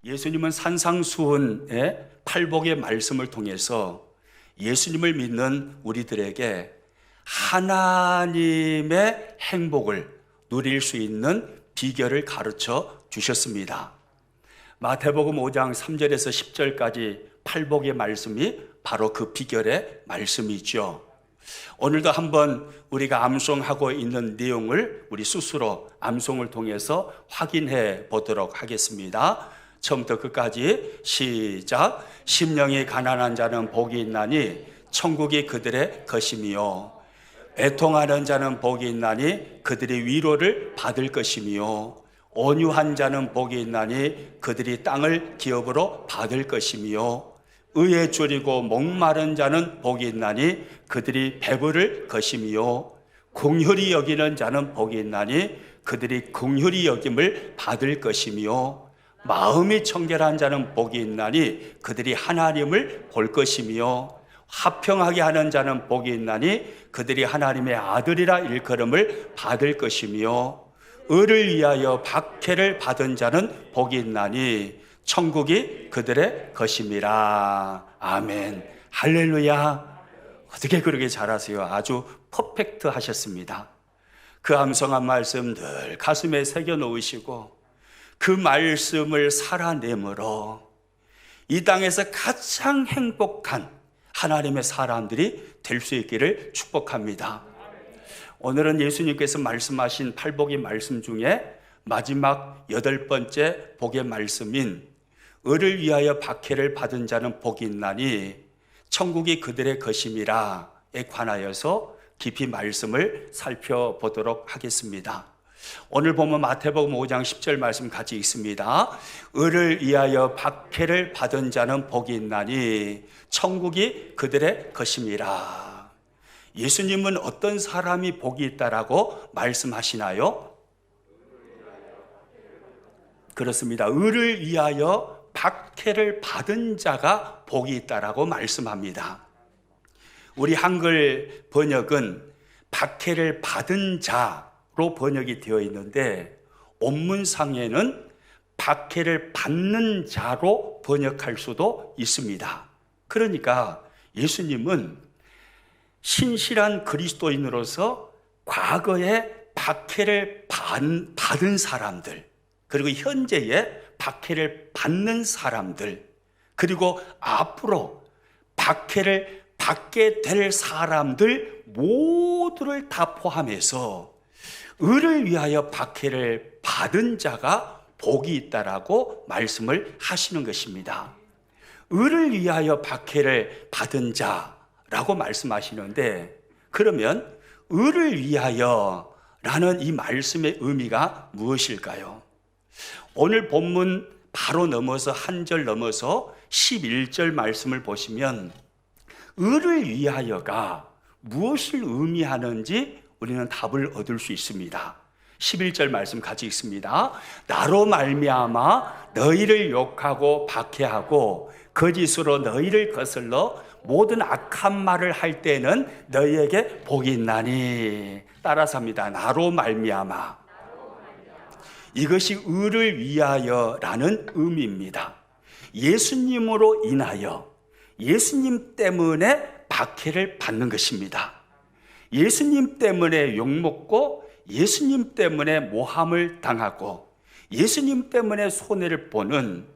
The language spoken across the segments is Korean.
예수님은 산상수훈의 팔복의 말씀을 통해서 예수님을 믿는 우리들에게 하나님의 행복을 누릴 수 있는 비결을 가르쳐 주셨습니다. 마태복음 5장 3절에서 10절까지 팔복의 말씀이 바로 그 비결의 말씀이죠. 오늘도 한번 우리가 암송하고 있는 내용을 우리 스스로 암송을 통해서 확인해 보도록 하겠습니다. 처음부터 끝까지 시작. 심령이 가난한 자는 복이 있나니 천국이 그들의 것이며 애통하는 자는 복이 있나니 그들이 위로를 받을 것이며 온유한 자는 복이 있나니 그들이 땅을 기업으로 받을 것이며 의에 줄이고 목마른 자는 복이 있나니 그들이 배부를 것이며 긍휼히 여기는 자는 복이 있나니 그들이 긍휼히 여김을 받을 것이며 마음이 청결한 자는 복이 있나니 그들이 하나님을 볼 것이며 화평하게 하는 자는 복이 있나니 그들이 하나님의 아들이라 일컬음을 받을 것이며 의를 위하여 박해를 받은 자는 복이 있나니 천국이 그들의 것임이라. 아멘. 할렐루야. 어떻게 그렇게 잘하세요? 아주 퍼펙트 하셨습니다. 그 암송한 말씀 늘 가슴에 새겨 놓으시고 그 말씀을 살아내므로 이 땅에서 가장 행복한 하나님의 사람들이 될 수 있기를 축복합니다. 오늘은 예수님께서 말씀하신 팔복의 말씀 중에 마지막 8번째 복의 말씀인 의를 위하여 박해를 받은 자는 복이 있나니 천국이 그들의 것임이라에 관하여서 깊이 말씀을 살펴보도록 하겠습니다. 오늘 보면 마태복음 5장 10절 말씀 같이 읽습니다. 의를 위하여 박해를 받은 자는 복이 있나니 천국이 그들의 것임이라. 예수님은 어떤 사람이 복이 있다라고 말씀하시나요? 그렇습니다. 의를 위하여 박해를 받은 자가 복이 있다라고 말씀합니다. 우리 한글 번역은 박해를 받은 자로 번역이 되어 있는데 원문상에는 박해를 받는 자로 번역할 수도 있습니다. 그러니까 예수님은 신실한 그리스도인으로서 과거에 박해를 받은 사람들, 그리고 현재에 박해를 받는 사람들, 그리고 앞으로 박해를 받게 될 사람들 모두를 다 포함해서 의를 위하여 박해를 받은 자가 복이 있다라고 말씀을 하시는 것입니다. 의를 위하여 박해를 받은 자라고 말씀하시는데, 그러면 의를 위하여 라는 이 말씀의 의미가 무엇일까요? 오늘 본문 바로 넘어서 한 절 넘어서 11절 말씀을 보시면 의를 위하여가 무엇을 의미하는지 우리는 답을 얻을 수 있습니다. 11절 말씀 같이 읽습니다. 나로 말미암아 너희를 욕하고 박해하고 거짓으로 너희를 거슬러 모든 악한 말을 할 때는 너희에게 복이 있나니. 따라서 합니다. 나로 말미암아. 이것이 의를 위하여라는 의미입니다. 예수님으로 인하여, 예수님 때문에 박해를 받는 것입니다. 예수님 때문에 욕먹고 예수님 때문에 모함을 당하고 예수님 때문에 손해를 보는,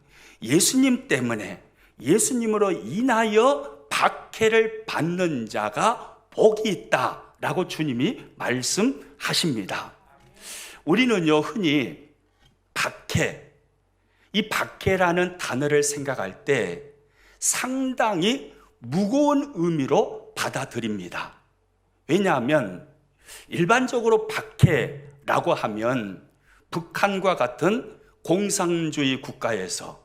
예수님 때문에 예수님으로 인하여 박해를 받는 자가 복이 있다라고 주님이 말씀하십니다. 우리는요, 흔히 박해, 이 박해라는 단어를 생각할 때 상당히 무거운 의미로 받아들입니다. 왜냐하면 일반적으로 박해라고 하면 북한과 같은 공산주의 국가에서,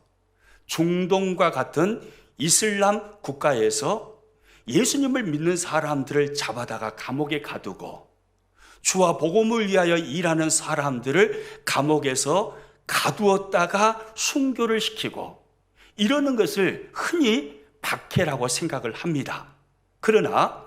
중동과 같은 이슬람 국가에서 예수님을 믿는 사람들을 잡아다가 감옥에 가두고 주와 복음을 위하여 일하는 사람들을 감옥에서 가두었다가 순교를 시키고 이러는 것을 흔히 박해라고 생각을 합니다. 그러나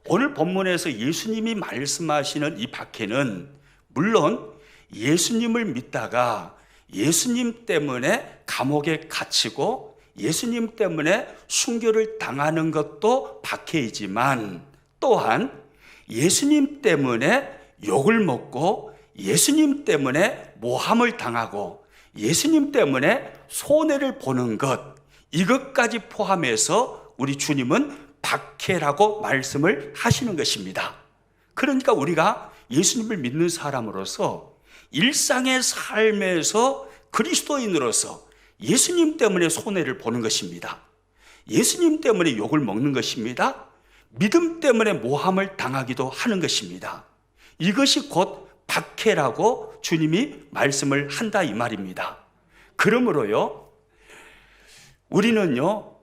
오늘 본문에서 예수님이 말씀하시는 이 박해는 물론 예수님을 믿다가 예수님 때문에 감옥에 갇히고 예수님 때문에 순교를 당하는 것도 박해이지만 또한 예수님 때문에 욕을 먹고 예수님 때문에 모함을 당하고 예수님 때문에 손해를 보는 것, 이것까지 포함해서 우리 주님은 박해라고 말씀을 하시는 것입니다. 그러니까 우리가 예수님을 믿는 사람으로서 일상의 삶에서 그리스도인으로서 예수님 때문에 손해를 보는 것입니다. 예수님 때문에 욕을 먹는 것입니다. 믿음 때문에 모함을 당하기도 하는 것입니다. 이것이 곧 박해라고 주님이 말씀을 한다 이 말입니다. 그러므로요, 우리는요,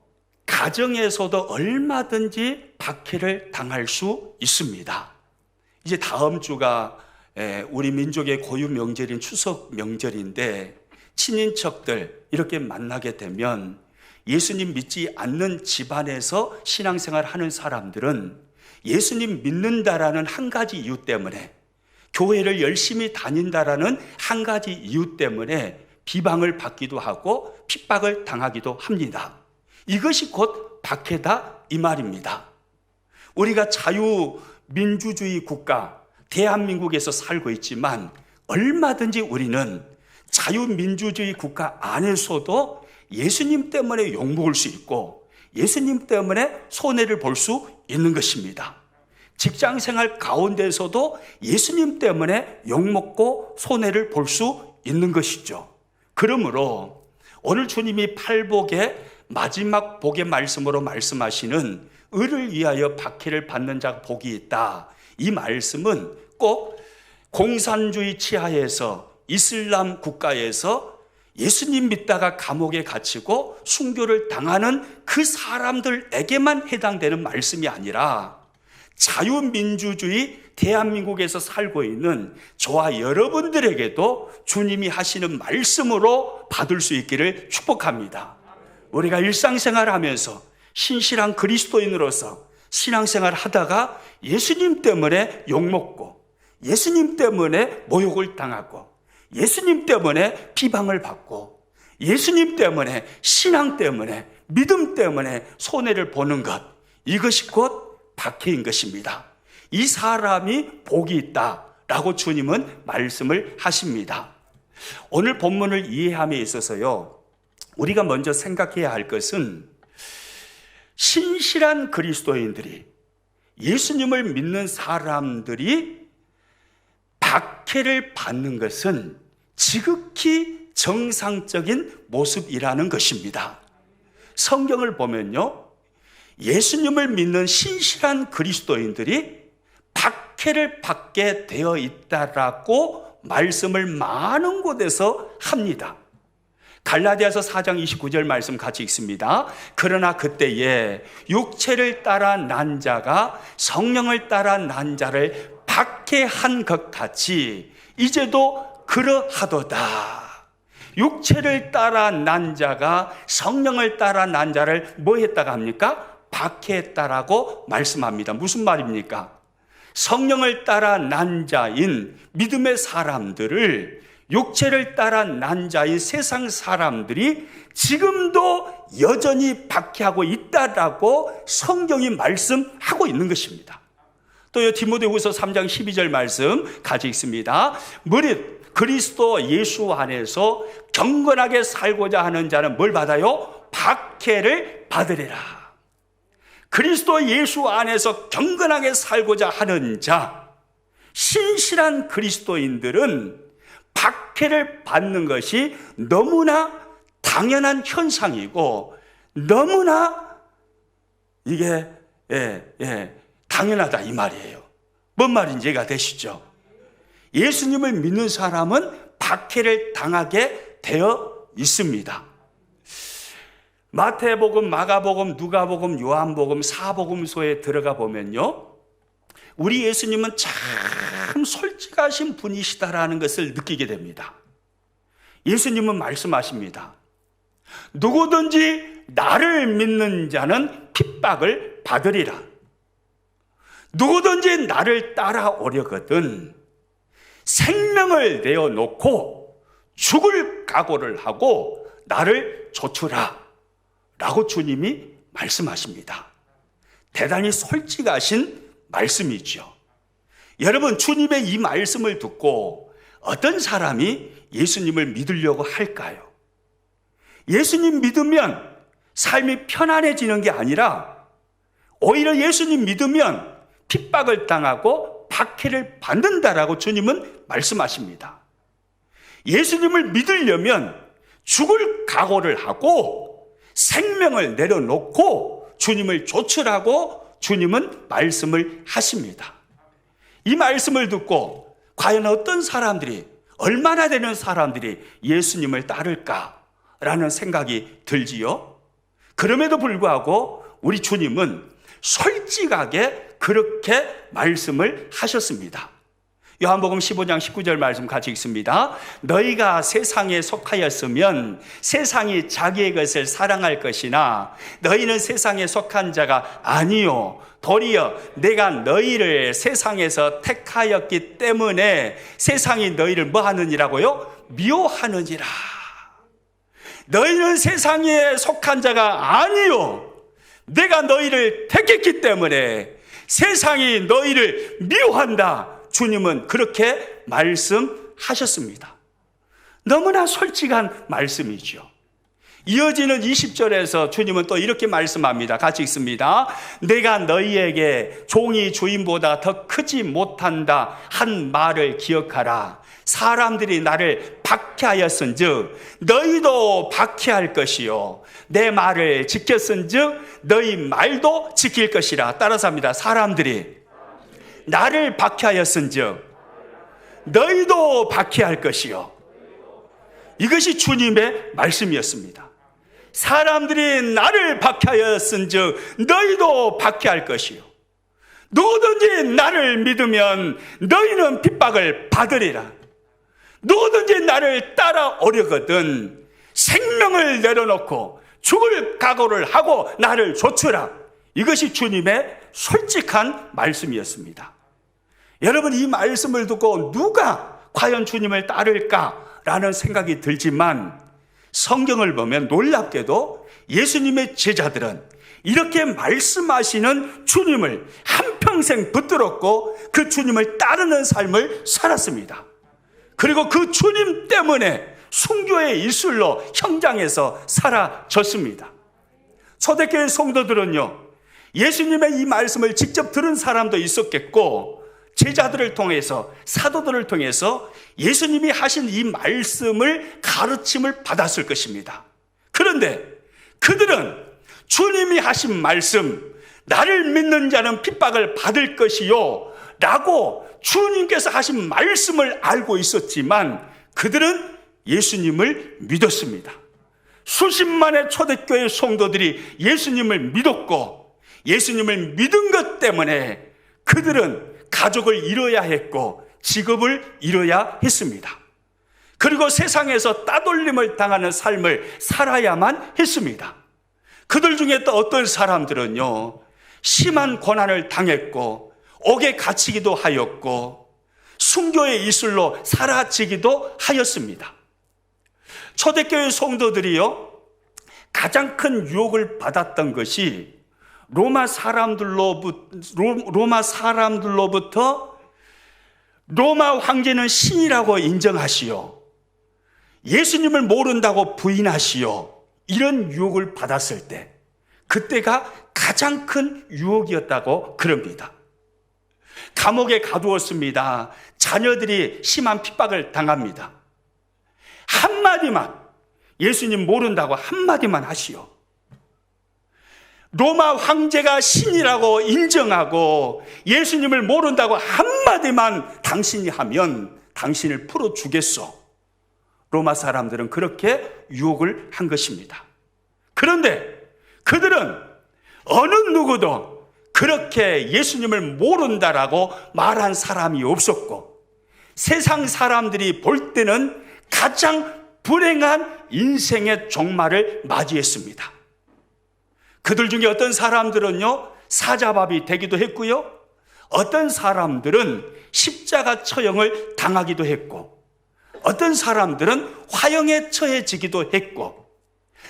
가정에서도 얼마든지 박해를 당할 수 있습니다. 이제 다음 주가 우리 민족의 고유 명절인 추석 명절인데 친인척들 이렇게 만나게 되면 예수님 믿지 않는 집안에서 신앙생활 하는 사람들은 예수님 믿는다라는 한 가지 이유 때문에, 교회를 열심히 다닌다라는 한 가지 이유 때문에 비방을 받기도 하고 핍박을 당하기도 합니다. 이것이 곧 박해다 이 말입니다. 우리가 자유민주주의 국가 대한민국에서 살고 있지만 얼마든지 우리는 자유민주주의 국가 안에서도 예수님 때문에 욕먹을 수 있고 예수님 때문에 손해를 볼 수 있는 것입니다. 직장생활 가운데서도 예수님 때문에 욕먹고 손해를 볼 수 있는 것이죠. 그러므로 오늘 주님이 팔복의 마지막 복의 말씀으로 말씀하시는 의를 위하여 박해를 받는 자가 복이 있다. 이 말씀은 꼭 공산주의 치하에서 이슬람 국가에서 예수님 믿다가 감옥에 갇히고 순교를 당하는 그 사람들에게만 해당되는 말씀이 아니라 자유민주주의 대한민국에서 살고 있는 저와 여러분들에게도 주님이 하시는 말씀으로 받을 수 있기를 축복합니다. 우리가 일상생활 하면서 신실한 그리스도인으로서 신앙생활 하다가 예수님 때문에 욕먹고 예수님 때문에 모욕을 당하고 예수님 때문에 비방을 받고 예수님 때문에 신앙 때문에 믿음 때문에 손해를 보는 것, 이것이 곧 박해인 것입니다. 이 사람이 복이 있다라고 주님은 말씀을 하십니다. 오늘 본문을 이해함에 있어서요, 우리가 먼저 생각해야 할 것은 신실한 그리스도인들이, 예수님을 믿는 사람들이 박해를 받는 것은 지극히 정상적인 모습이라는 것입니다. 성경을 보면요, 예수님을 믿는 신실한 그리스도인들이 박해를 받게 되어 있다라고 말씀을 많은 곳에서 합니다. 갈라디아서 4장 29절 말씀 같이 읽습니다. 그러나 그때에 육체를 따라 난 자가 성령을 따라 난 자를 박해한 것 같이 이제도 그러하도다. 육체를 따라 난 자가 성령을 따라 난 자를 뭐 했다가 합니까? 박해했다라고 말씀합니다. 무슨 말입니까? 성령을 따라 난 자인 믿음의 사람들을 육체를 따라 난 자인 세상 사람들이 지금도 여전히 박해하고 있다라고 성경이 말씀하고 있는 것입니다. 또요, 디모데후서 3장 12절 말씀 같이 읽습니다. 무릇 그리스도 예수 안에서 경건하게 살고자 하는 자는 뭘 받아요? 박해를 받으리라. 그리스도 예수 안에서 경건하게 살고자 하는 자, 신실한 그리스도인들은 박해를 받는 것이 너무나 당연한 현상이고 너무나 이게 당연하다 이 말이에요. 뭔 말인지 이해가 되시죠? 예수님을 믿는 사람은 박해를 당하게 되어 있습니다. 마태복음, 마가복음, 누가복음, 요한복음, 사복음서에 들어가 보면요, 우리 예수님은 참 솔직하신 분이시다라는 것을 느끼게 됩니다. 예수님은 말씀하십니다. 누구든지 나를 믿는 자는 핍박을 받으리라. 누구든지 나를 따라오려거든 생명을 내어놓고 죽을 각오를 하고 나를 좇으라 라고 주님이 말씀하십니다. 대단히 솔직하신 말씀이죠. 여러분, 주님의 이 말씀을 듣고 어떤 사람이 예수님을 믿으려고 할까요? 예수님 믿으면 삶이 편안해지는 게 아니라 오히려 예수님 믿으면 핍박을 당하고 박해를 받는다라고 주님은 말씀하십니다. 예수님을 믿으려면 죽을 각오를 하고 생명을 내려놓고 주님을 좇으라고 주님은 말씀을 하십니다. 이 말씀을 듣고 과연 어떤 사람들이, 얼마나 되는 사람들이 예수님을 따를까라는 생각이 들지요. 그럼에도 불구하고 우리 주님은 솔직하게 그렇게 말씀을 하셨습니다. 요한복음 15장 19절 말씀 같이 읽습니다. 너희가 세상에 속하였으면 세상이 자기의 것을 사랑할 것이나 너희는 세상에 속한 자가 아니요 도리어 내가 너희를 세상에서 택하였기 때문에 세상이 너희를 뭐 하느니라고요? 미워하느니라. 너희는 세상에 속한 자가 아니요 내가 너희를 택했기 때문에 세상이 너희를 미워한다. 주님은 그렇게 말씀하셨습니다. 너무나 솔직한 말씀이죠. 이어지는 20절에서 주님은 또 이렇게 말씀합니다. 같이 읽습니다. 내가 너희에게 종이 주인보다 더 크지 못한다 한 말을 기억하라. 사람들이 나를 박해하였은즉 너희도 박해할 것이요 내 말을 지켰은즉 너희 말도 지킬 것이라. 따라서 합니다. 사람들이 나를 박해하였은즉 너희도 박해할 것이요. 이것이 주님의 말씀이었습니다. 사람들이 나를 박해하였은즉 너희도 박해할 것이요. 누구든지 나를 믿으면 너희는 핍박을 받으리라. 누구든지 나를 따라오려거든 생명을 내려놓고 죽을 각오를 하고 나를 좇으라. 이것이 주님의 솔직한 말씀이었습니다. 여러분, 이 말씀을 듣고 누가 과연 주님을 따를까라는 생각이 들지만 성경을 보면 놀랍게도 예수님의 제자들은 이렇게 말씀하시는 주님을 한평생 붙들었고 그 주님을 따르는 삶을 살았습니다. 그리고 그 주님 때문에 순교의 이슬로 현장에서 사라졌습니다. 초대교회 성도들은요, 예수님의 이 말씀을 직접 들은 사람도 있었겠고 제자들을 통해서, 사도들을 통해서 예수님이 하신 이 말씀을 가르침을 받았을 것입니다. 그런데 그들은 주님이 하신 말씀, 나를 믿는 자는 핍박을 받을 것이요 라고 주님께서 하신 말씀을 알고 있었지만 그들은 예수님을 믿었습니다. 수십만의 초대교회 성도들이 예수님을 믿었고 예수님을 믿은 것 때문에 그들은 가족을 잃어야 했고 직업을 잃어야 했습니다. 그리고 세상에서 따돌림을 당하는 삶을 살아야만 했습니다. 그들 중에 또 어떤 사람들은요, 심한 고난을 당했고 옥에 갇히기도 하였고 순교의 이슬로 사라지기도 하였습니다. 초대교회 성도들이요, 가장 큰 유혹을 받았던 것이 로마 사람들로부터 로마 황제는 신이라고 인정하시오, 예수님을 모른다고 부인하시오, 이런 유혹을 받았을 때 그때가 가장 큰 유혹이었다고 그럽니다. 감옥에 가두었습니다. 자녀들이 심한 핍박을 당합니다. 한마디만, 예수님 모른다고 한마디만 하시오. 로마 황제가 신이라고 인정하고 예수님을 모른다고 한마디만 당신이 하면 당신을 풀어주겠소. 로마 사람들은 그렇게 유혹을 한 것입니다. 그런데 그들은 어느 누구도 그렇게 예수님을 모른다라고 말한 사람이 없었고 세상 사람들이 볼 때는 가장 불행한 인생의 종말을 맞이했습니다. 그들 중에 어떤 사람들은요, 사자밥이 되기도 했고요, 어떤 사람들은 십자가 처형을 당하기도 했고 어떤 사람들은 화형에 처해지기도 했고,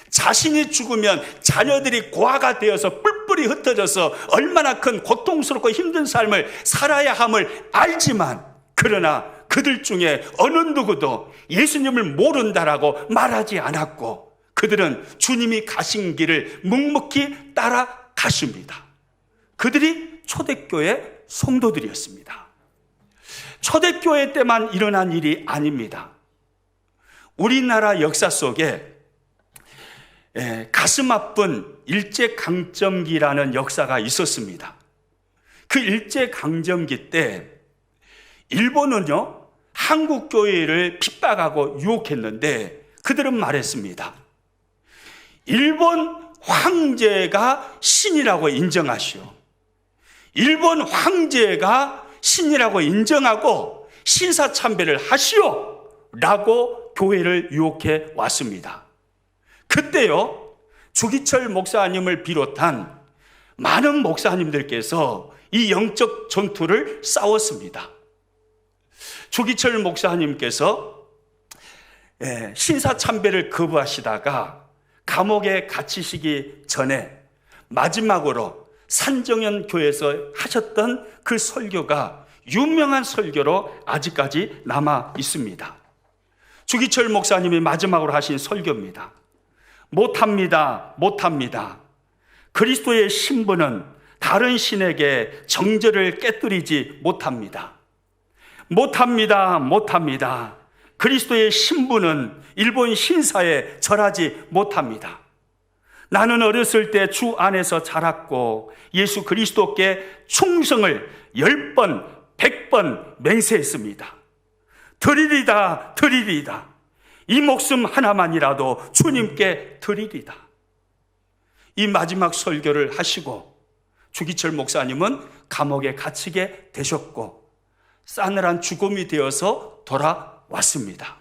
자신이 죽으면 자녀들이 고아가 되어서 뿔뿔이 흩어져서 얼마나 큰 고통스럽고 힘든 삶을 살아야 함을 알지만, 그러나 그들 중에 어느 누구도 예수님을 모른다라고 말하지 않았고, 그들은 주님이 가신 길을 묵묵히 따라가십니다. 그들이 초대교회 성도들이었습니다. 초대교회 때만 일어난 일이 아닙니다. 우리나라 역사 속에 가슴 아픈 일제강점기라는 역사가 있었습니다. 그 일제강점기 때 일본은요, 한국교회를 핍박하고 유혹했는데 그들은 말했습니다. 일본 황제가 신이라고 인정하시오. 일본 황제가 신이라고 인정하고 신사참배를 하시오 라고 교회를 유혹해 왔습니다. 그때요, 주기철 목사님을 비롯한 많은 목사님들께서 이 영적 전투를 싸웠습니다. 주기철 목사님께서 신사참배를 거부하시다가 감옥에 갇히시기 전에 마지막으로 산정현 교회에서 하셨던 그 설교가 유명한 설교로 아직까지 남아 있습니다. 주기철 목사님이 마지막으로 하신 설교입니다. 못합니다. 못합니다. 그리스도의 신부는 다른 신에게 정절을 깨뜨리지 못합니다. 못합니다. 못합니다. 그리스도의 신부는 일본 신사에 절하지 못합니다. 나는 어렸을 때 주 안에서 자랐고 예수 그리스도께 충성을 10번, 100번 맹세했습니다. 드리리다, 드리리다. 이 목숨 하나만이라도 주님께 드리리다. 이 마지막 설교를 하시고 주기철 목사님은 감옥에 갇히게 되셨고 싸늘한 죽음이 되어서 돌아왔습니다.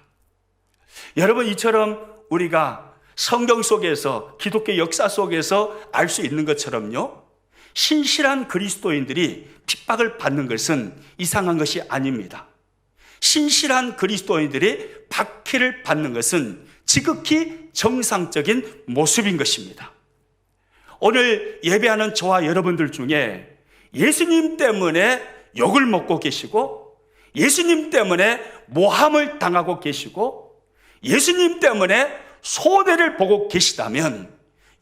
여러분, 이처럼 우리가 성경 속에서, 기독교 역사 속에서 알 수 있는 것처럼요, 신실한 그리스도인들이 핍박을 받는 것은 이상한 것이 아닙니다. 신실한 그리스도인들이 박해를 받는 것은 지극히 정상적인 모습인 것입니다. 오늘 예배하는 저와 여러분들 중에 예수님 때문에 욕을 먹고 계시고, 예수님 때문에 모함을 당하고 계시고, 예수님 때문에 손해를 보고 계시다면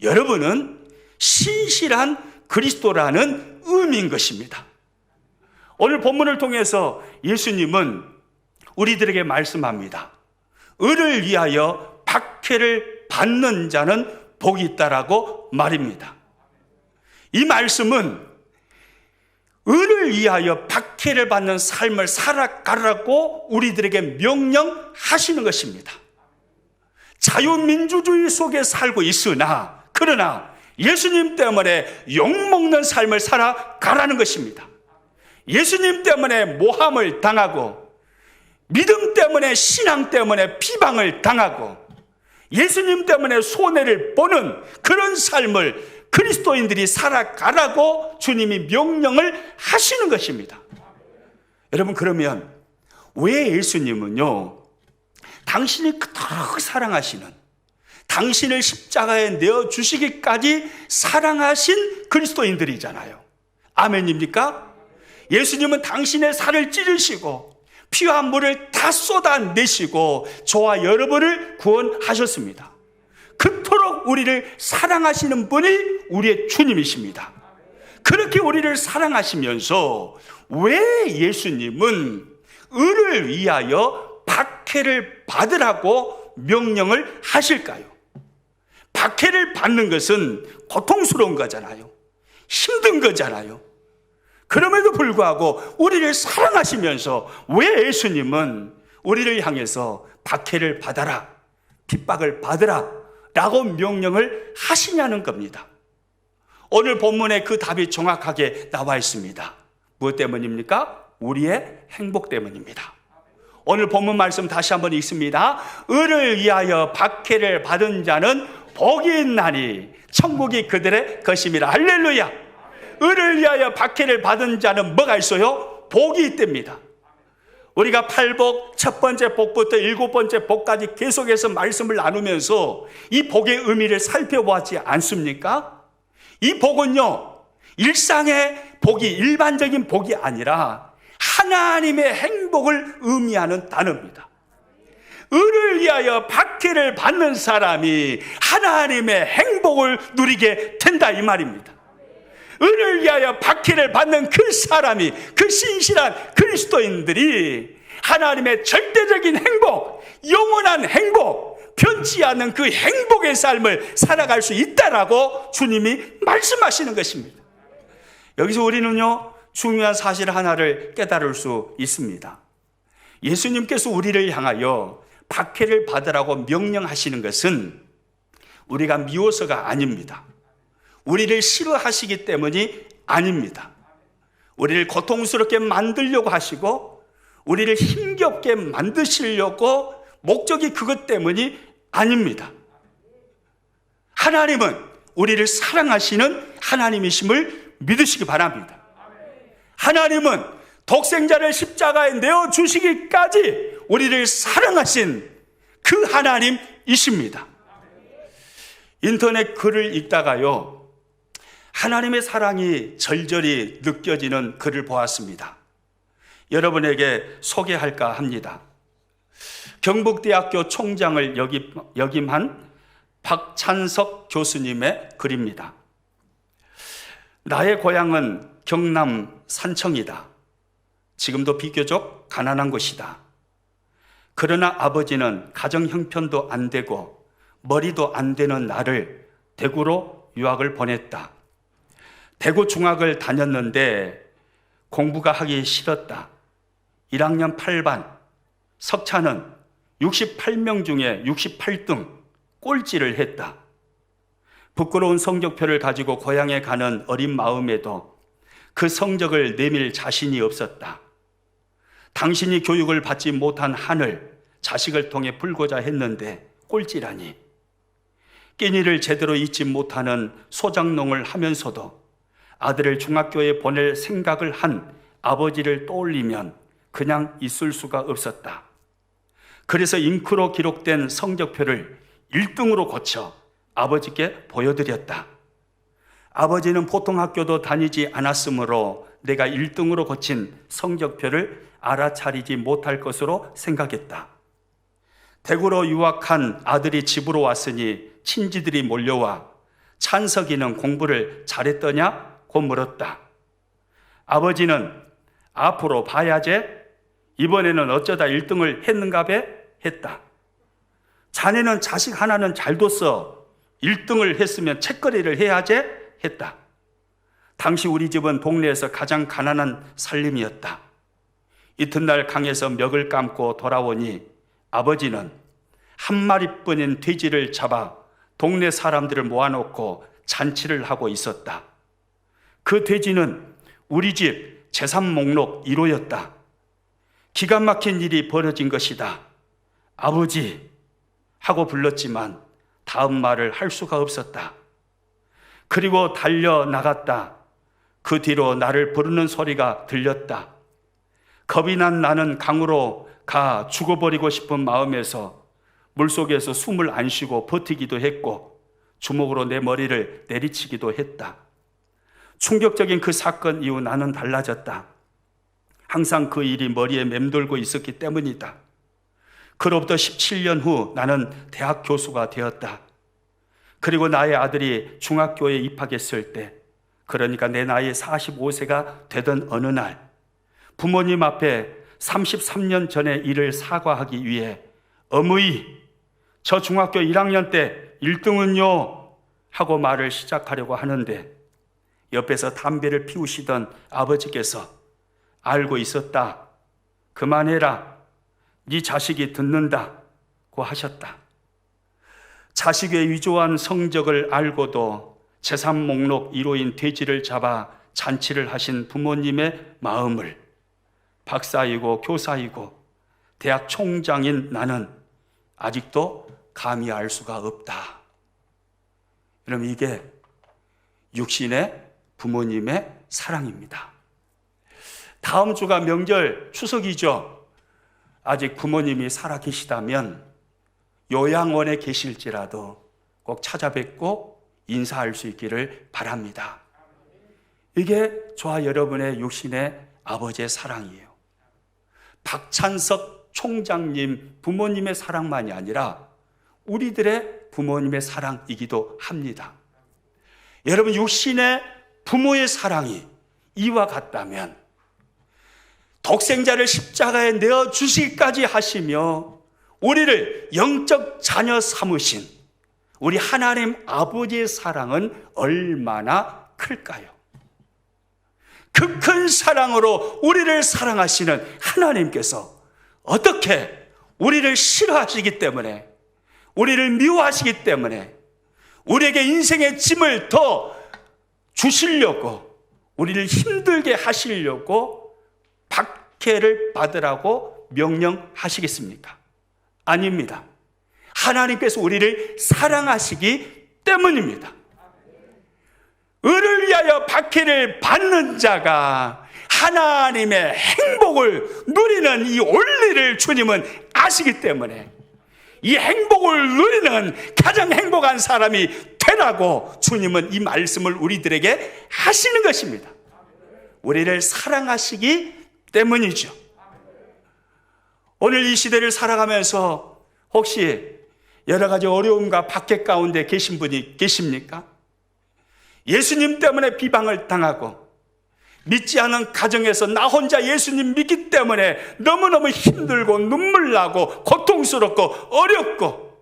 여러분은 신실한 그리스도라는 의미인 것입니다. 오늘 본문을 통해서 예수님은 우리들에게 말씀합니다. 의를 위하여 박해를 받는 자는 복이 있다라고 말입니다. 이 말씀은 의를 위하여 박해를 받는 삶을 살아가라고 우리들에게 명령하시는 것입니다. 자유민주주의 속에 살고 있으나, 그러나 예수님 때문에 욕먹는 삶을 살아가라는 것입니다. 예수님 때문에 모함을 당하고, 믿음 때문에, 신앙 때문에 비방을 당하고, 예수님 때문에 손해를 보는 그런 삶을 그리스도인들이 살아가라고 주님이 명령을 하시는 것입니다. 여러분, 그러면 왜 예수님은요, 당신이 그토록 사랑하시는, 당신을 십자가에 내어주시기까지 사랑하신 그리스도인들이잖아요. 아멘입니까? 예수님은 당신의 살을 찌르시고 피와 물을 다 쏟아내시고 저와 여러분을 구원하셨습니다. 그토록 우리를 사랑하시는 분이 우리의 주님이십니다. 그렇게 우리를 사랑하시면서 왜 예수님은 의를 위하여 박해를 받으라고 명령을 하실까요? 박해를 받는 것은 고통스러운 거잖아요. 힘든 거잖아요. 그럼에도 불구하고 우리를 사랑하시면서 왜 예수님은 우리를 향해서 박해를 받아라, 핍박을 받으라 라고 명령을 하시냐는 겁니다. 오늘 본문에 그 답이 정확하게 나와 있습니다. 무엇 때문입니까? 우리의 행복 때문입니다. 오늘 본문 말씀 다시 한번 읽습니다. 의를 위하여 박해를 받은 자는 복이 있나니 천국이 그들의 것임이라. 할렐루야. 의를 위하여 박해를 받은 자는 뭐가 있어요? 복이 있답니다. 우리가 팔복 첫 번째 복부터 일곱 번째 복까지 계속해서 말씀을 나누면서 이 복의 의미를 살펴보았지 않습니까? 이 복은요, 일상의 복이, 일반적인 복이 아니라 하나님의 행복을 의미하는 단어입니다. 을을 위하여 박해를 받는 사람이 하나님의 행복을 누리게 된다, 이 말입니다. 을을 위하여 박해를 받는 그 사람이, 그 신실한 그리스도인들이 하나님의 절대적인 행복, 영원한 행복, 변치 않는 그 행복의 삶을 살아갈 수 있다라고 주님이 말씀하시는 것입니다. 여기서 우리는요, 중요한 사실 하나를 깨달을 수 있습니다. 예수님께서 우리를 향하여 박해를 받으라고 명령하시는 것은 우리가 미워서가 아닙니다. 우리를 싫어하시기 때문이 아닙니다. 우리를 고통스럽게 만들려고 하시고 우리를 힘겹게 만드시려고 목적이 그것 때문이 아닙니다. 하나님은 우리를 사랑하시는 하나님이심을 믿으시기 바랍니다. 하나님은 독생자를 십자가에 내어주시기까지 우리를 사랑하신 그 하나님이십니다. 인터넷 글을 읽다가요, 하나님의 사랑이 절절히 느껴지는 글을 보았습니다. 여러분에게 소개할까 합니다. 경북대학교 총장을 역임한 박찬석 교수님의 글입니다. 나의 고향은 경남 산청이다. 지금도 비교적 가난한 곳이다. 그러나 아버지는 가정 형편도 안 되고 머리도 안 되는 나를 대구로 유학을 보냈다. 대구 중학을 다녔는데 공부가 하기 싫었다. 1학년 8반, 석차는 68명 중에 68등, 꼴찌를 했다. 부끄러운 성적표를 가지고 고향에 가는 어린 마음에도 그 성적을 내밀 자신이 없었다. 당신이 교육을 받지 못한 한을 자식을 통해 풀고자 했는데 꼴찌라니. 끼니를 제대로 잊지 못하는 소장농을 하면서도 아들을 중학교에 보낼 생각을 한 아버지를 떠올리면 그냥 있을 수가 없었다. 그래서 잉크로 기록된 성적표를 1등으로 고쳐 아버지께 보여드렸다. 아버지는 보통 학교도 다니지 않았으므로 내가 1등으로 고친 성적표를 알아차리지 못할 것으로 생각했다. 대구로 유학한 아들이 집으로 왔으니 친지들이 몰려와 찬석이는 공부를 잘했더냐고 물었다. 아버지는 앞으로 봐야지, 이번에는 어쩌다 1등을 했는가배? 했다. 자네는 자식 하나는 잘 뒀어. 1등을 했으면 책거리를 해야지? 했다. 당시 우리 집은 동네에서 가장 가난한 살림이었다. 이튿날 강에서 멱을 감고 돌아오니 아버지는 한 마리뿐인 돼지를 잡아 동네 사람들을 모아놓고 잔치를 하고 있었다. 그 돼지는 우리 집 재산 목록 1호였다. 기가 막힌 일이 벌어진 것이다. 아버지 하고 불렀지만 다음 말을 할 수가 없었다. 그리고 달려나갔다. 그 뒤로 나를 부르는 소리가 들렸다. 겁이 난 나는 강으로 가 죽어버리고 싶은 마음에서 물속에서 숨을 안 쉬고 버티기도 했고 주먹으로 내 머리를 내리치기도 했다. 충격적인 그 사건 이후 나는 달라졌다. 항상 그 일이 머리에 맴돌고 있었기 때문이다. 그로부터 17년 후 나는 대학 교수가 되었다. 그리고 나의 아들이 중학교에 입학했을 때, 그러니까 내 나이 45세가 되던 어느 날, 부모님 앞에 33년 전의 일을 사과하기 위해 어머니, 저 중학교 1학년 때 1등은요 하고 말을 시작하려고 하는데 옆에서 담배를 피우시던 아버지께서 알고 있었다. 그만해라. 네 자식이 듣는다고 하셨다. 자식의 위조한 성적을 알고도 재산 목록 1호인 돼지를 잡아 잔치를 하신 부모님의 마음을 박사이고 교사이고 대학 총장인 나는 아직도 감히 알 수가 없다. 그럼 이게 육신의 부모님의 사랑입니다. 다음 주가 명절 추석이죠. 아직 부모님이 살아 계시다면 요양원에 계실지라도 꼭 찾아뵙고 인사할 수 있기를 바랍니다. 이게 저와 여러분의 육신의 아버지의 사랑이에요. 박찬석 총장님 부모님의 사랑만이 아니라 우리들의 부모님의 사랑이기도 합니다. 여러분, 육신의 부모의 사랑이 이와 같다면 독생자를 십자가에 내어주시기까지 하시며 우리를 영적 자녀 삼으신 우리 하나님 아버지의 사랑은 얼마나 클까요? 그 큰 사랑으로 우리를 사랑하시는 하나님께서 어떻게 우리를 싫어하시기 때문에, 우리를 미워하시기 때문에 우리에게 인생의 짐을 더 주시려고, 우리를 힘들게 하시려고 박해를 받으라고 명령하시겠습니까? 아닙니다. 하나님께서 우리를 사랑하시기 때문입니다. 의를 위하여 박해를 받는 자가 하나님의 행복을 누리는 이 원리를 주님은 아시기 때문에 이 행복을 누리는 가장 행복한 사람이 되라고 주님은 이 말씀을 우리들에게 하시는 것입니다. 우리를 사랑하시기 때문이죠. 오늘 이 시대를 살아가면서 혹시 여러 가지 어려움과 박해 가운데 계신 분이 계십니까? 예수님 때문에 비방을 당하고 믿지 않은 가정에서 나 혼자 예수님 믿기 때문에 너무너무 힘들고 눈물 나고 고통스럽고 어렵고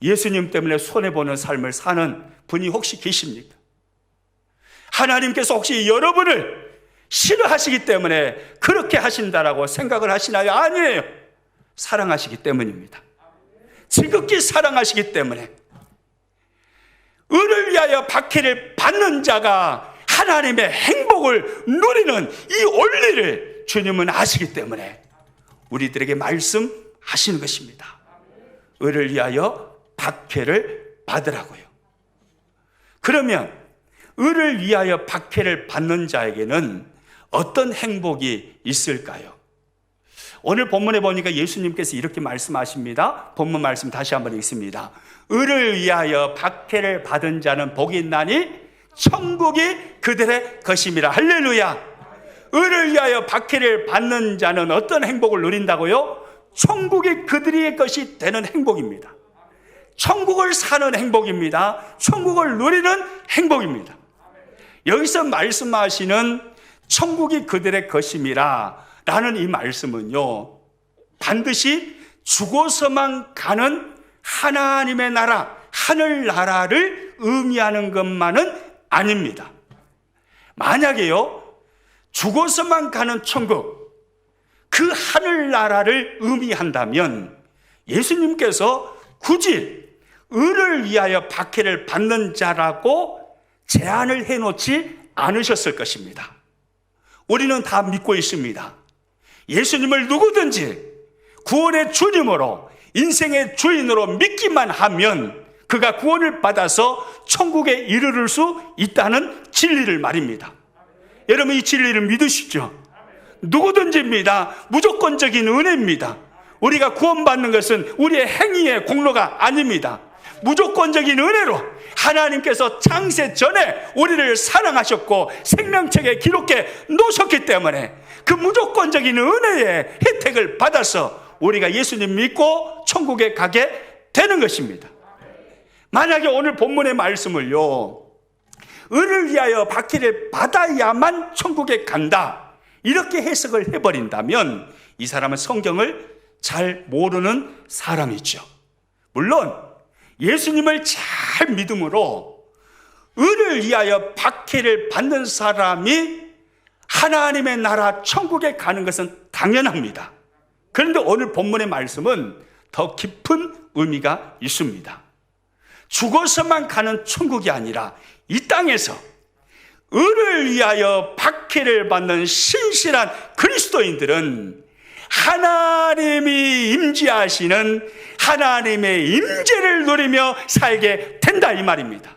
예수님 때문에 손해보는 삶을 사는 분이 혹시 계십니까? 하나님께서 혹시 여러분을 싫어하시기 때문에 그렇게 하신다라고 생각을 하시나요? 아니에요. 사랑하시기 때문입니다. 지극히 사랑하시기 때문에 의를 위하여 박해를 받는 자가 하나님의 행복을 누리는 이 원리를 주님은 아시기 때문에 우리들에게 말씀하시는 것입니다. 의를 위하여 박해를 받으라고요. 그러면 의를 위하여 박해를 받는 자에게는 어떤 행복이 있을까요? 오늘 본문에 보니까 예수님께서 이렇게 말씀하십니다. 본문 말씀 다시 한번 읽습니다. 의를 위하여 박해를 받은 자는 복이 있나니 천국이 그들의 것임이라. 할렐루야. 의를 위하여 박해를 받는 자는 어떤 행복을 누린다고요? 천국이 그들의 것이 되는 행복입니다. 천국을 사는 행복입니다. 천국을 누리는 행복입니다. 여기서 말씀하시는 천국이 그들의 것임이라 라는 이 말씀은요, 반드시 죽어서만 가는 하나님의 나라, 하늘나라를 의미하는 것만은 아닙니다. 만약에요, 죽어서만 가는 천국, 그 하늘나라를 의미한다면 예수님께서 굳이 의를 위하여 박해를 받는 자라고 제한을 해놓지 않으셨을 것입니다. 우리는 다 믿고 있습니다. 예수님을 누구든지 구원의 주님으로 인생의 주인으로 믿기만 하면 그가 구원을 받아서 천국에 이르를 수 있다는 진리를 말입니다. 여러분, 이 진리를 믿으시죠? 누구든지입니다. 무조건적인 은혜입니다. 우리가 구원받는 것은 우리의 행위의 공로가 아닙니다. 무조건적인 은혜로 하나님께서 창세 전에 우리를 사랑하셨고 생명책에 기록해 놓으셨기 때문에 그 무조건적인 은혜의 혜택을 받아서 우리가 예수님 믿고 천국에 가게 되는 것입니다. 만약에 오늘 본문의 말씀을요, 의를 위하여 박해를 받아야만 천국에 간다, 이렇게 해석을 해버린다면 이 사람은 성경을 잘 모르는 사람이죠. 물론 예수님을 잘 믿음으로 의를 위하여 박해를 받는 사람이 하나님의 나라 천국에 가는 것은 당연합니다. 그런데 오늘 본문의 말씀은 더 깊은 의미가 있습니다. 죽어서만 가는 천국이 아니라 이 땅에서 의를 위하여 박해를 받는 신실한 그리스도인들은 하나님이 임재하시는 하나님의 임재를 누리며 살게 된다, 이 말입니다.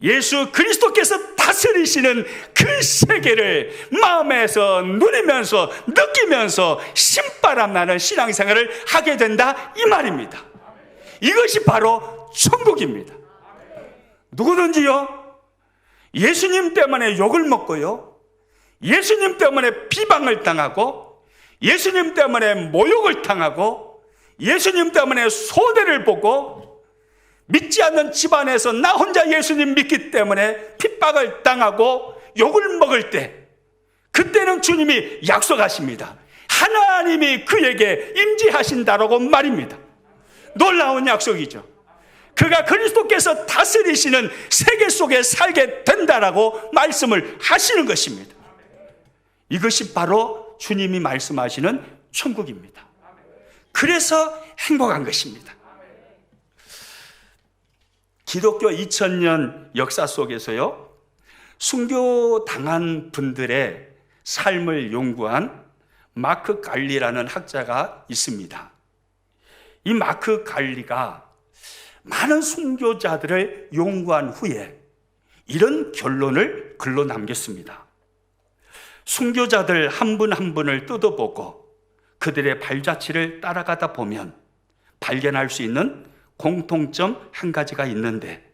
예수 그리스도께서 다스리시는 그 세계를 마음에서 누리면서 느끼면서 신바람 나는 신앙생활을 하게 된다, 이 말입니다. 이것이 바로 천국입니다. 누구든지요, 예수님 때문에 욕을 먹고요, 예수님 때문에 비방을 당하고, 예수님 때문에 모욕을 당하고, 예수님 때문에 소대를 보고, 믿지 않는 집안에서 나 혼자 예수님 믿기 때문에 핍박을 당하고 욕을 먹을 때, 그때는 주님이 약속하십니다. 하나님이 그에게 임재하신다라고 말입니다. 놀라운 약속이죠. 그가 그리스도께서 다스리시는 세계 속에 살게 된다라고 말씀을 하시는 것입니다. 이것이 바로 주님이 말씀하시는 천국입니다. 그래서 행복한 것입니다. 기독교 2000년 역사 속에서요, 순교당한 분들의 삶을 연구한 마크 갈리라는 학자가 있습니다. 이 마크 갈리가 많은 순교자들을 연구한 후에 이런 결론을 글로 남겼습니다. 순교자들 한 분 한 분을 뜯어보고 그들의 발자취를 따라가다 보면 발견할 수 있는 공통점 한 가지가 있는데,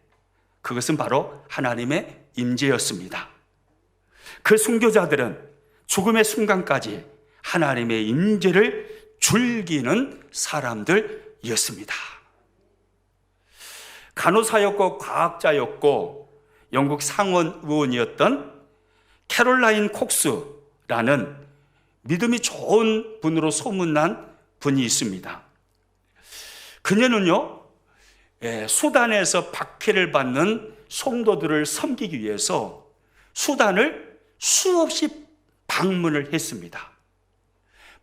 그것은 바로 하나님의 임재였습니다. 그 순교자들은 죽음의 순간까지 하나님의 임재를 즐기는 사람들이었습니다. 간호사였고 과학자였고 영국 상원 의원이었던 캐롤라인 콕스라는 믿음이 좋은 분으로 소문난 분이 있습니다. 그녀는요, 수단에서 박해를 받는 성도들을 섬기기 위해서 수단을 수없이 방문을 했습니다.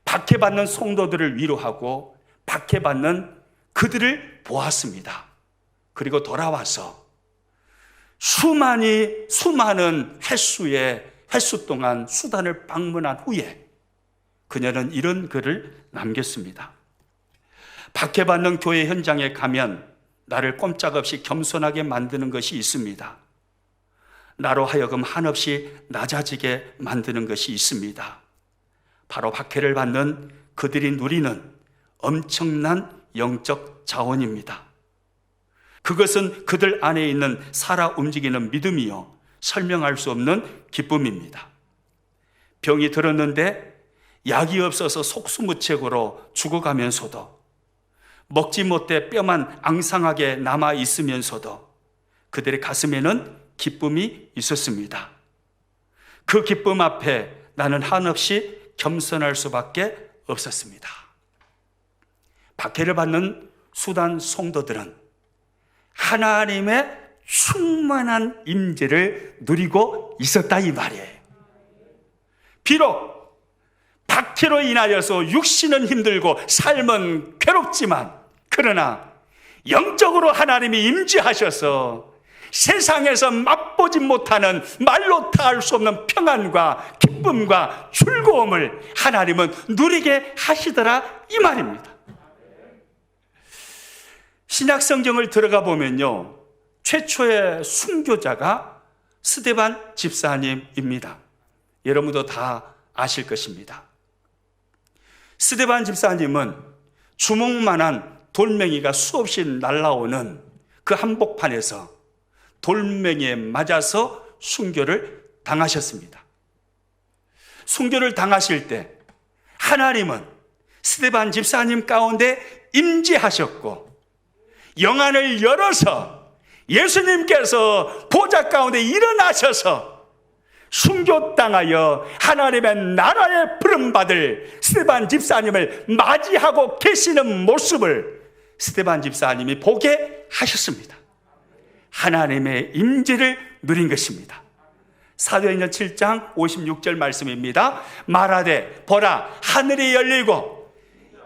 박해받는 성도들을 위로하고 박해받는 그들을 보았습니다. 그리고 돌아와서 수많은 횟수 동안 수단을 방문한 후에 그녀는 이런 글을 남겼습니다. 박해받는 교회 현장에 가면 나를 꼼짝없이 겸손하게 만드는 것이 있습니다. 나로 하여금 한없이 낮아지게 만드는 것이 있습니다. 바로 박해를 받는 그들이 누리는 엄청난 영적 자원입니다. 그것은 그들 안에 있는 살아 움직이는 믿음이요, 설명할 수 없는 기쁨입니다. 병이 들었는데 약이 없어서 속수무책으로 죽어가면서도, 먹지 못해 뼈만 앙상하게 남아 있으면서도 그들의 가슴에는 기쁨이 있었습니다. 그 기쁨 앞에 나는 한없이 겸손할 수밖에 없었습니다. 박해를 받는 수단 성도들은 하나님의 충만한 임재를 누리고 있었다, 이 말이에요. 비록 박해로 인하여서 육신은 힘들고 삶은 괴롭지만, 그러나 영적으로 하나님이 임재하셔서 세상에서 맛보지 못하는, 말로 다할 수 없는 평안과 기쁨과 즐거움을 하나님은 누리게 하시더라, 이 말입니다. 신약 성경을 들어가 보면요, 최초의 순교자가 스데반 집사님입니다. 여러분도 다 아실 것입니다. 스데반 집사님은 주먹만한 돌멩이가 수없이 날라오는 그 한복판에서 돌멩이에 맞아서 순교를 당하셨습니다. 순교를 당하실 때 하나님은 스데반 집사님 가운데 임재하셨고, 영안을 열어서 예수님께서 보좌 가운데 일어나셔서 순교당하여 하나님의 나라에 부름받을 스데반 집사님을 맞이하고 계시는 모습을 스데반 집사님이 보게 하셨습니다. 하나님의 임재를 누린 것입니다. 사도행전 7장 56절 말씀입니다. 말하되 보라, 하늘이 열리고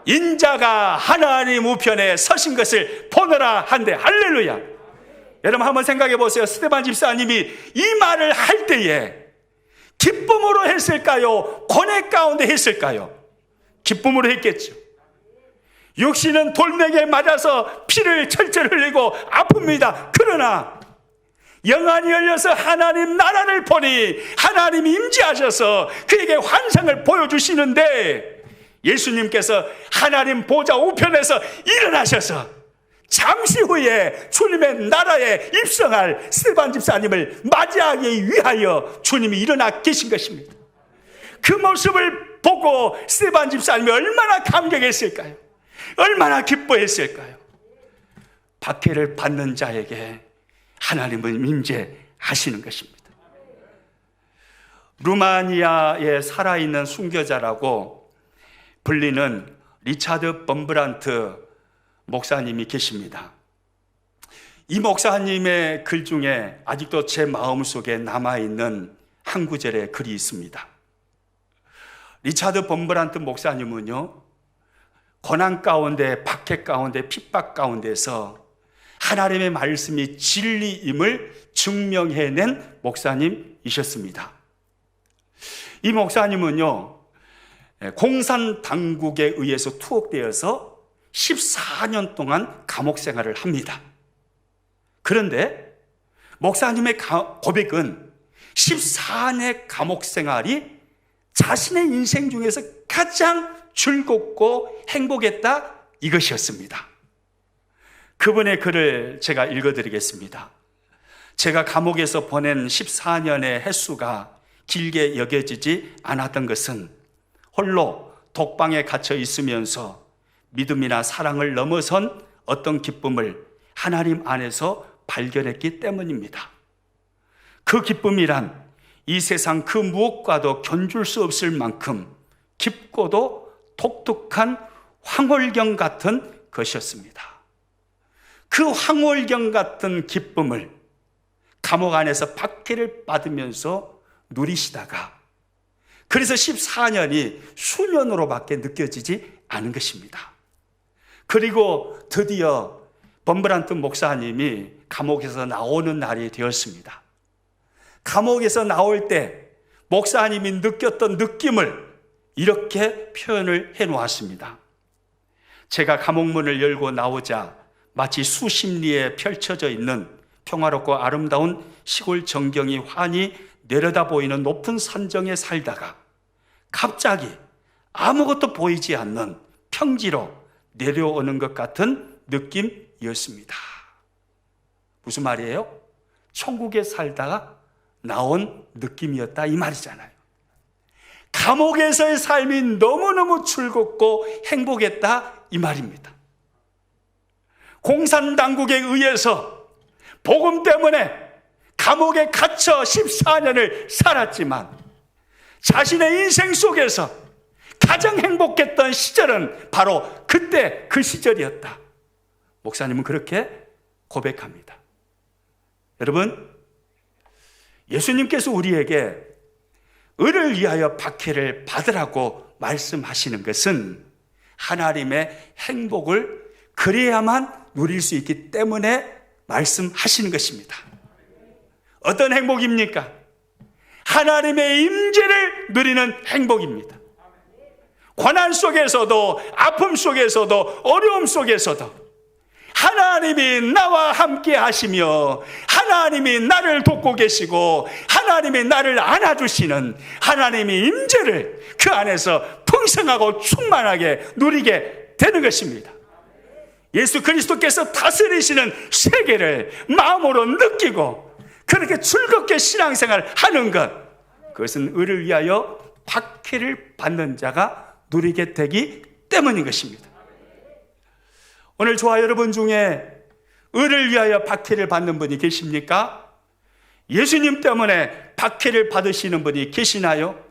인자가 하나님 우편에 서신 것을 보노라 한데, 할렐루야. 여러분 한번 생각해 보세요. 스데반 집사님이 이 말을 할 때에 기쁨으로 했을까요? 고뇌 가운데 했을까요? 기쁨으로 했겠죠. 육신은 돌멩이에 맞아서 피를 철철 흘리고 아픕니다. 그러나 영안이 열려서 하나님 나라를 보니 하나님이 임재하셔서 그에게 환상을 보여주시는데, 예수님께서 하나님 보좌 우편에서 일어나셔서 잠시 후에 주님의 나라에 입성할 스데반 집사님을 맞이하기 위하여 주님이 일어나 계신 것입니다. 그 모습을 보고 스데반 집사님이 얼마나 감격했을까요? 얼마나 기뻐했을까요? 박해를 받는 자에게 하나님은 임재하시는 것입니다. 루마니아에 살아있는 순교자라고 불리는 리차드 범브란트 목사님이 계십니다. 이 목사님의 글 중에 아직도 제 마음속에 남아있는 한 구절의 글이 있습니다. 리차드 범브란트 목사님은요, 고난 가운데, 박해 가운데, 핍박 가운데서 하나님의 말씀이 진리임을 증명해낸 목사님이셨습니다. 이 목사님은요, 공산 당국에 의해서 투옥되어서 14년 동안 감옥 생활을 합니다. 그런데 목사님의 고백은 14년의 감옥 생활이 자신의 인생 중에서 가장 즐겁고 행복했다, 이것이었습니다. 그분의 글을 제가 읽어드리겠습니다. 제가 감옥에서 보낸 14년의 횟수가 길게 여겨지지 않았던 것은 홀로 독방에 갇혀 있으면서 믿음이나 사랑을 넘어선 어떤 기쁨을 하나님 안에서 발견했기 때문입니다. 그 기쁨이란 이 세상 그 무엇과도 견줄 수 없을 만큼 깊고도 독특한 황홀경 같은 것이었습니다. 그 황홀경 같은 기쁨을 감옥 안에서 박해를 받으면서 누리시다가, 그래서 14년이 수년으로밖에 느껴지지 않은 것입니다. 그리고 드디어 범브란트 목사님이 감옥에서 나오는 날이 되었습니다. 감옥에서 나올 때 목사님이 느꼈던 느낌을 이렇게 표현을 해놓았습니다. 제가 감옥문을 열고 나오자 마치 수십 리에 펼쳐져 있는 평화롭고 아름다운 시골 전경이 환히 내려다 보이는 높은 산정에 살다가 갑자기 아무것도 보이지 않는 평지로 내려오는 것 같은 느낌이었습니다. 무슨 말이에요? 천국에 살다가 나온 느낌이었다, 이 말이잖아요. 감옥에서의 삶이 너무너무 즐겁고 행복했다, 이 말입니다. 공산당국에 의해서 복음 때문에 감옥에 갇혀 14년을 살았지만 자신의 인생 속에서 가장 행복했던 시절은 바로 그때 그 시절이었다. 목사님은 그렇게 고백합니다. 여러분, 예수님께서 우리에게 의를 위하여 박해를 받으라고 말씀하시는 것은 하나님의 행복을 그래야만 누릴 수 있기 때문에 말씀하시는 것입니다. 어떤 행복입니까? 하나님의 임재를 누리는 행복입니다. 고난 속에서도, 아픔 속에서도, 어려움 속에서도 하나님이 나와 함께 하시며 하나님이 나를 돕고 계시고 하나님이 나를 안아주시는 하나님의 임재를 그 안에서 풍성하고 충만하게 누리게 되는 것입니다. 예수 그리스도께서 다스리시는 세계를 마음으로 느끼고 그렇게 즐겁게 신앙생활을 하는 것, 그것은 의를 위하여 박해를 받는 자가 누리게 되기 때문인 것입니다. 오늘 저와 여러분 중에 의를 위하여 박해를 받는 분이 계십니까? 예수님 때문에 박해를 받으시는 분이 계시나요?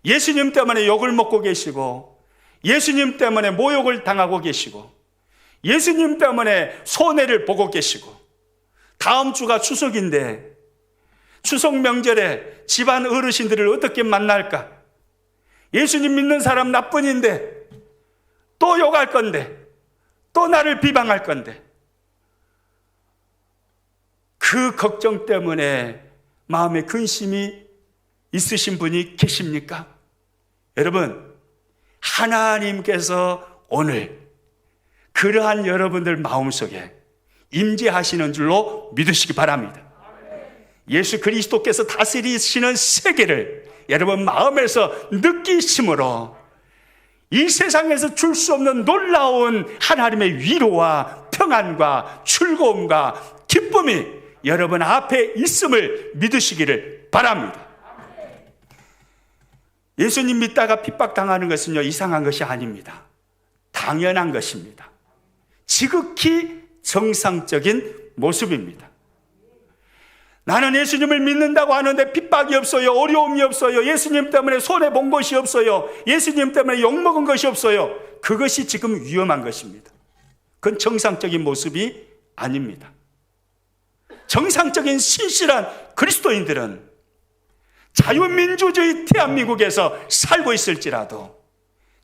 예수님 때문에 욕을 먹고 계시고, 예수님 때문에 모욕을 당하고 계시고, 예수님 때문에 손해를 보고 계시고, 다음 주가 추석인데 추석 명절에 집안 어르신들을 어떻게 만날까? 예수님 믿는 사람 나뿐인데 또 욕할 건데, 또 나를 비방할 건데, 그 걱정 때문에 마음에 근심이 있으신 분이 계십니까? 여러분, 하나님께서 오늘 그러한 여러분들 마음속에 임재하시는 줄로 믿으시기 바랍니다. 예수 그리스도께서 다스리시는 세계를 여러분 마음에서 느끼심으로 이 세상에서 줄 수 없는 놀라운 하나님의 위로와 평안과 즐거움과 기쁨이 여러분 앞에 있음을 믿으시기를 바랍니다. 예수님 믿다가 핍박당하는 것은요, 이상한 것이 아닙니다. 당연한 것입니다. 지극히 정상적인 모습입니다. 나는 예수님을 믿는다고 하는데 핍박이 없어요. 어려움이 없어요. 예수님 때문에 손해본 것이 없어요. 예수님 때문에 욕먹은 것이 없어요. 그것이 지금 위험한 것입니다. 그건 정상적인 모습이 아닙니다. 정상적인 신실한 그리스도인들은 자유민주주의 대한민국에서 살고 있을지라도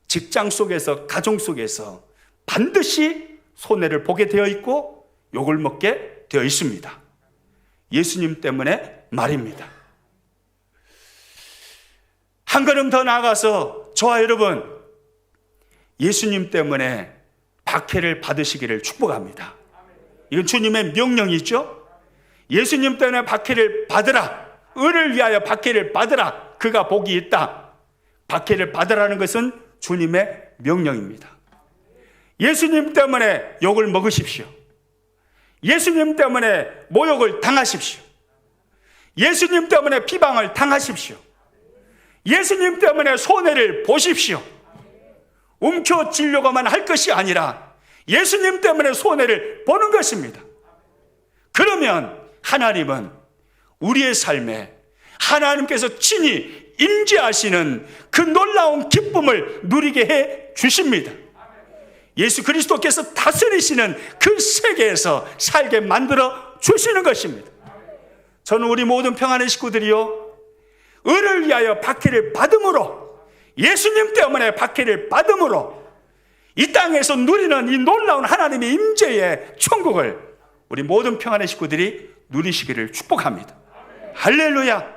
직장 속에서, 가정 속에서 반드시 손해를 보게 되어 있고 욕을 먹게 되어 있습니다. 예수님 때문에 말입니다. 한 걸음 더 나아가서 저와 여러분, 예수님 때문에 박해를 받으시기를 축복합니다. 이건 주님의 명령이죠. 예수님 때문에 박해를 받으라. 의를 위하여 박해를 받으라. 그가 복이 있다. 박해를 받으라는 것은 주님의 명령입니다. 예수님 때문에 욕을 먹으십시오. 예수님 때문에 모욕을 당하십시오. 예수님 때문에 비방을 당하십시오. 예수님 때문에 손해를 보십시오. 움켜쥐려고만 할 것이 아니라 예수님 때문에 손해를 보는 것입니다. 그러면 하나님은 우리의 삶에 하나님께서 친히 임재하시는 그 놀라운 기쁨을 누리게 해 주십니다. 예수 그리스도께서 다스리시는 그 세계에서 살게 만들어 주시는 것입니다. 저는 우리 모든 평안의 식구들이요, 의를 위하여 박해를 받음으로, 예수님 때문에 박해를 받음으로 이 땅에서 누리는 이 놀라운 하나님의 임재의 천국을 우리 모든 평안의 식구들이 누리시기를 축복합니다. 할렐루야.